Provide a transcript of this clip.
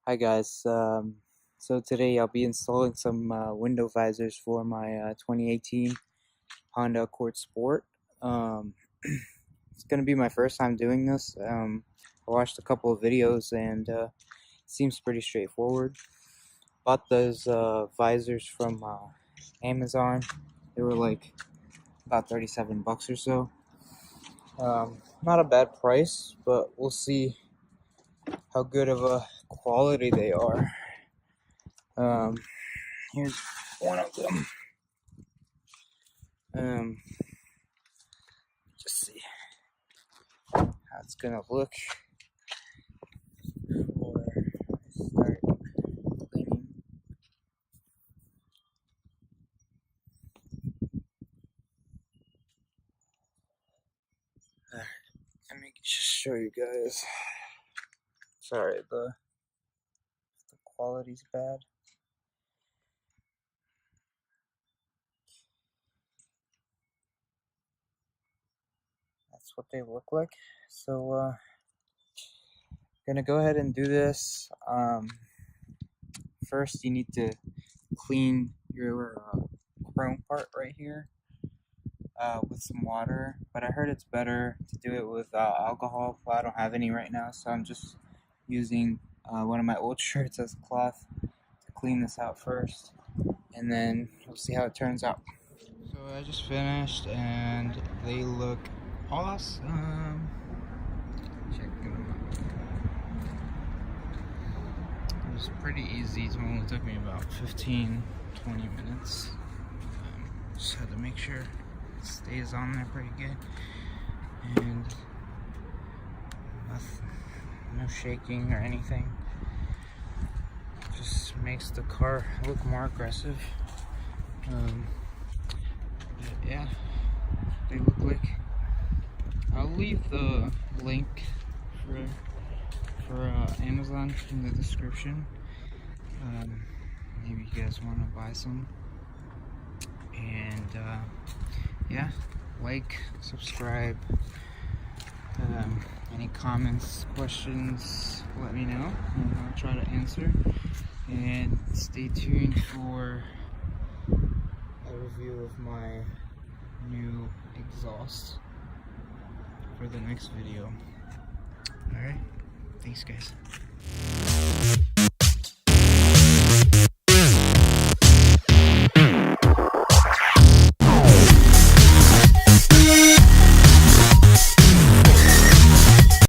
Hi guys, so today I'll be installing some window visors for my 2018 Honda Accord Sport. It's going to be my first time doing this. I watched a couple of videos and it seems pretty straightforward. Bought those visors from Amazon. They were like about 37 bucks or so. Not a bad price, but we'll see how good of a quality they are. Um, Here's one of them. Just see how it's gonna look before I start cleaning. Let me just show you guys. Sorry, the quality's bad. That's what they look like. So, gonna go ahead and do this. First, you need to clean your chrome part right here with some water. But I heard it's better to do it with alcohol. Well, I don't have any right now, so I'm just using one of my old shirts as a cloth to clean this out first, and then we'll see how it turns out. So I just finished and they look awesome. Check them out. It was pretty easy. It only took me about 15-20 minutes. Just had to make sure it stays on there pretty good, and no shaking or anything. Just makes the car look more aggressive. Yeah, they look like. I'll leave the link for Amazon in the description. Maybe you guys want to buy some. And yeah, like, subscribe. Any comments, questions, let me know, and I'll try to answer. And stay tuned for a review of my new exhaust for the next video. Alright, thanks guys.